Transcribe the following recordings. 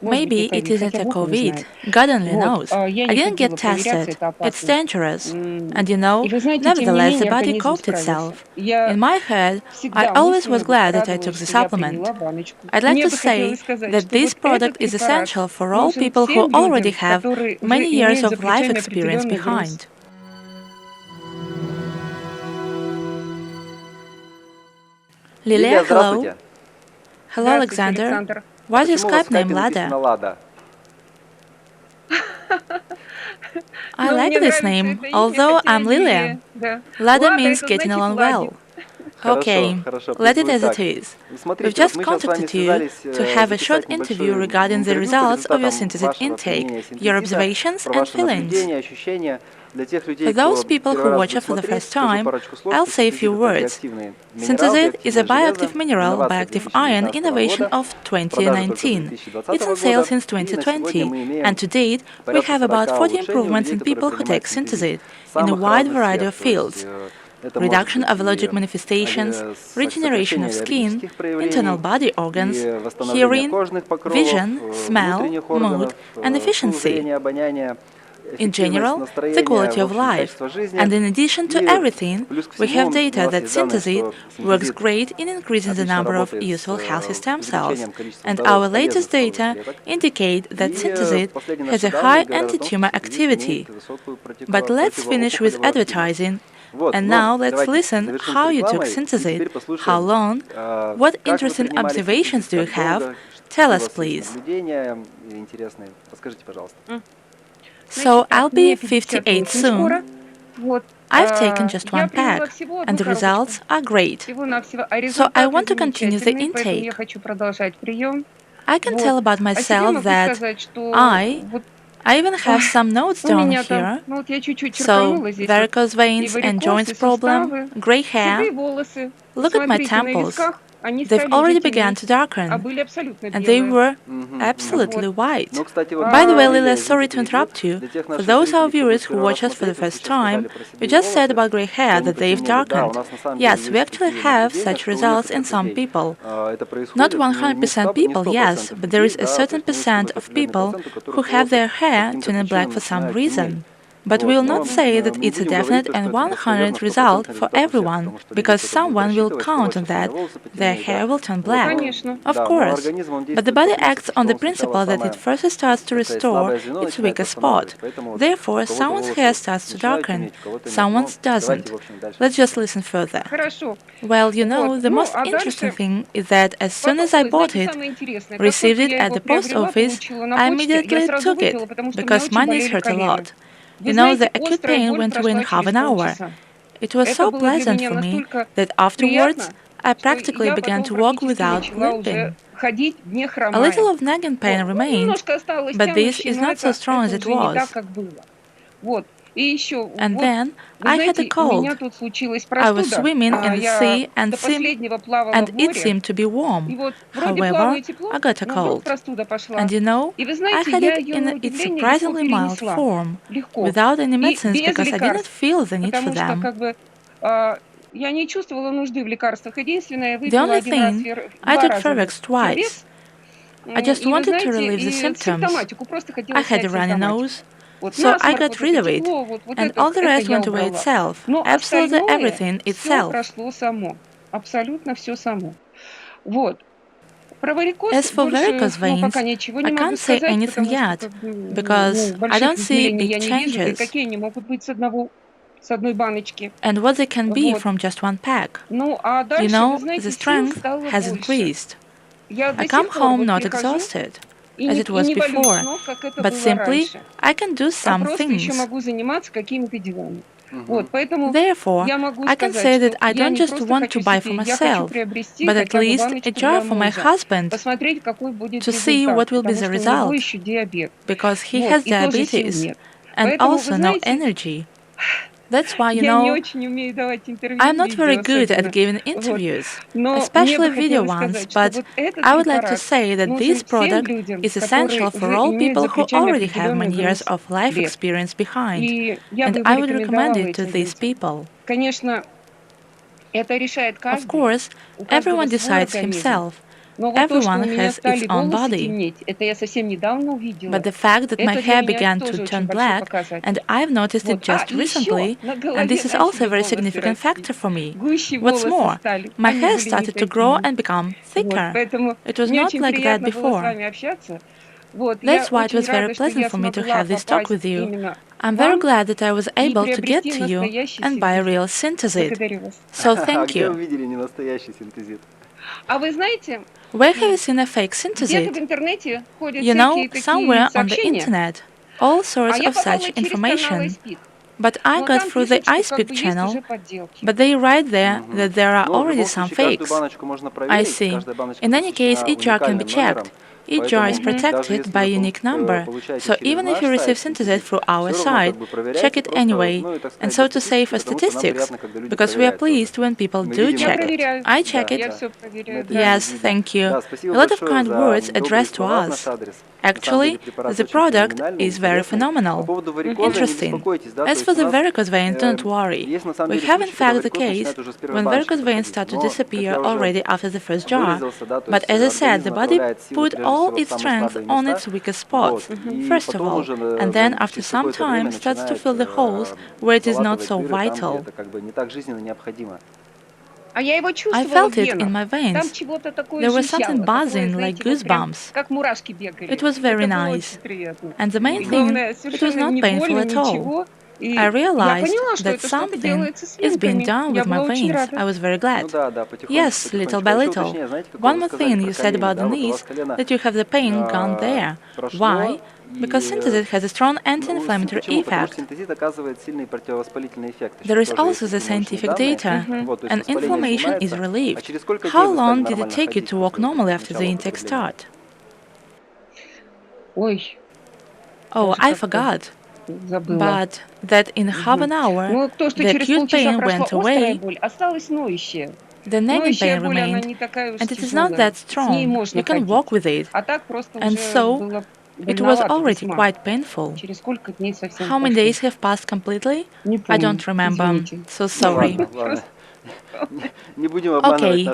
Maybe it isn't a COVID. God only knows. I didn't get tested. It's dangerous. And nevertheless, the body coped itself. In my head, I always was glad that I took the supplement. I'd like to say that this product is essential for all people who already have many years of life experience behind. Lilia, hello. Hello, Alexander. What's your Skype name, Lada? I like this name, although I'm Lilia. Lada means getting along well. Okay, let it as it is. We've just contacted you to have a short interview regarding the results of your synthesis intake, your observations and feelings. For those people who watch us for the first time, I'll say a few words. Synthesit is a bioactive mineral, bioactive ion innovation of 2019. It's on sale since 2020, and to date, we have about 40 improvements in people who take Synthesit in a wide variety of fields. Reduction of allergic manifestations, regeneration of skin, internal body organs, hearing, vision, smell, mood, and efficiency. In general, the quality of life. And in addition to everything, we have data that Synthesit works great in increasing the number of useful healthy stem cells. And our latest data indicate that Synthesit has a high anti-tumor activity. But let's finish with advertising. And now let's listen how you took Synthesit, how long, what interesting observations do you have? Tell us, please. So I'll be 58 soon. I've taken just one pack, and the results are great. So I want to continue the intake. I can tell about myself that I even have some notes down here. So, varicose veins and joints problem, gray hair. Look at my temples. They've already begun to darken, and they were absolutely white. By the way, Lilia, sorry to interrupt you. For those of our viewers who watch us for the first time, you just said about gray hair that they've darkened. Yes, we actually have such results in some people. Not 100% people, yes, but there is a certain percent of people who have their hair turning black for some reason. But we will not say that it's a definite and 100 result for everyone, because someone will count on that, their hair will turn black. Of course. But the body acts on the principle that it first starts to restore its weaker spot. Therefore, someone's hair starts to darken, someone's doesn't. Let's just listen further. Well, the most interesting thing is that as soon as I bought it, received it at the post office, I immediately took it, because my knees hurt a lot. The acute pain went away in half an hour. It was so pleasant for me that afterwards I practically began to walk without limping. A little of nagging pain remained, but this is not so strong as it was. And then I had a cold. I was swimming in the sea and it seemed to be warm. However, I got a cold. And I had it in its surprisingly mild form, without any medicines because I didn't feel the need for them. The only thing, I took Fervex twice. I just wanted to relieve the symptoms. I had a runny nose. So I got rid of it, and all the rest went away itself, absolutely everything itself. As for varicose veins, I can't say anything yet, because I don't see big changes, and what they can be from just one pack. The strength has increased. I come home not exhausted, as it was before, but simply I can do some things. Therefore, I can say that I don't just want to buy for myself, but at least a jar for my husband to see what will be the result, because he has diabetes and also no energy. That's why, I'm not very good at giving interviews, especially video ones, but I would like to say that this product is essential for all people who already have many years of life experience behind, and I would recommend it to these people. Of course, everyone decides himself, Everyone has its own body. But the fact that my hair began to turn black, and I've noticed it just recently, and this is also a very significant factor for me. What's more, my hair started to grow and become thicker. It was not like that before. That's why it was very pleasant for me to have this talk with you. I'm very glad that I was able to get to you and buy a real synthesit. So thank you. Where have you seen a fake synthesit? You know, somewhere on the internet, all sorts of such information. But I got through the iSpeak channel, but they write there that there are already some fakes. I see. In any case, each jar can be checked. Each jar is protected by a unique number, so even if you receive synthesit through our site, check it anyway, and so to say for statistics, because we are pleased when people do check it. I check it. Yes, thank you. A lot of kind words addressed to us. Actually, the product is very phenomenal. Interesting. As for the varicose veins, don't worry. We have in fact the case when varicose veins start to disappear already after the first jar. But as I said, the body put all its strength on its weakest spots, first of all, and then after some time starts to fill the holes where it is not so vital. I felt it in my veins. There was something buzzing like goosebumps. It was very nice. And the main thing, it was not painful at all. I realized that something is being done with my veins. I was very glad. Yes, little by little. One more thing you said about the knees, that you have the pain gone there. Why? Because synthesit has a strong anti-inflammatory effect. There is also the scientific data, and inflammation is relieved. How long did it take you to walk normally after the intake start? Oh, I forgot. But that in half an hour, the acute pain went away, the nagging pain remained, and it is not that strong. You can walk with it. And so, it was already quite painful. How many days have passed completely? I don't remember. So sorry. Okay,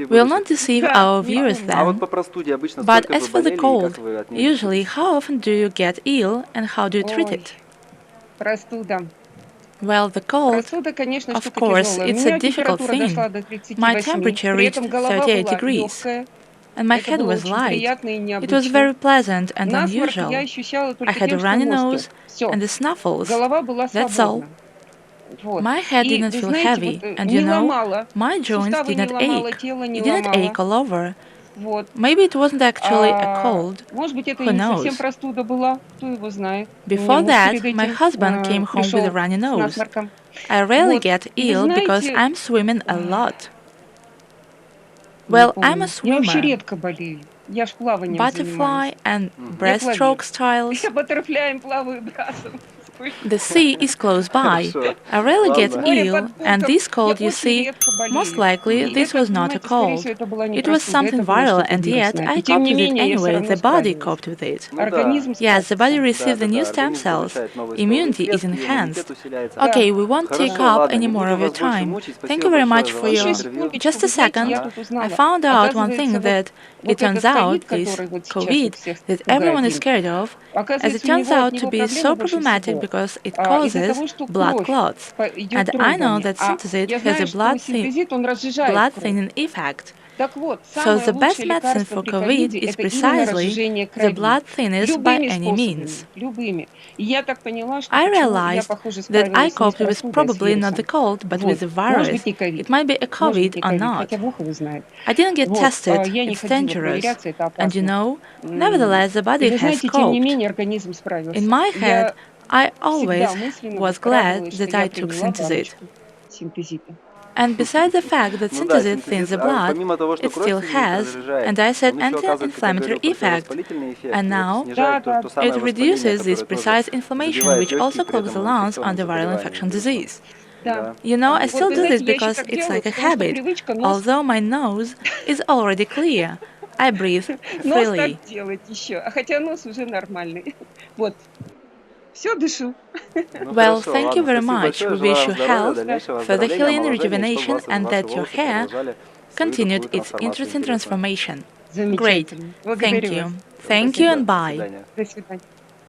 we'll not deceive our viewers then. But as for the cold, usually how often do you get ill and how do you treat it? Well, the cold, of course, it's a difficult thing. My temperature reached 38 degrees. And my head was light. It was very pleasant and unusual. I had a runny nose and the snuffles. That's all. My head didn't feel heavy, and you know, my joints didn't ache. It didn't ache all over. Maybe it wasn't actually a cold. Who knows? Before that, my husband came home with a runny nose. I rarely get ill because I'm swimming a lot. Well, I'm a swimmer. Butterfly and breaststroke styles. The sea is close by. I rarely get ill, and this cold, you see, most likely this was not a cold. It was something viral, and yet I coped with it anyway. The body coped with it. Yes, the body received the new stem cells. Immunity is enhanced. Okay, we won't take up any more of your time. Thank you very much for your... Just a second. I found out one thing that it turns out this COVID that everyone is scared of, as it turns out to be so problematic because it causes blood clots. And I know that synthesit has a blood thinning effect. So the best medicine for COVID is precisely the blood thinners by any means. I realized that I coped with probably not the cold, but with the virus. It might be a COVID or not. I didn't get tested, it's dangerous. And you know, nevertheless the body has coped. In my head, I always was glad that I took synthesit. And besides the fact that synthesit thins the blood, it still has, and I said, anti-inflammatory effect. And now, it reduces this precise inflammation, which also clogs the lungs under viral infection disease. You know, I still do this because it's like a habit, although my nose is already clear. I breathe freely. Well, thank you very much. We wish you health, further healing, rejuvenation, and that your hair continued its interesting transformation. Great. Thank you. Thank you and bye. До свидания.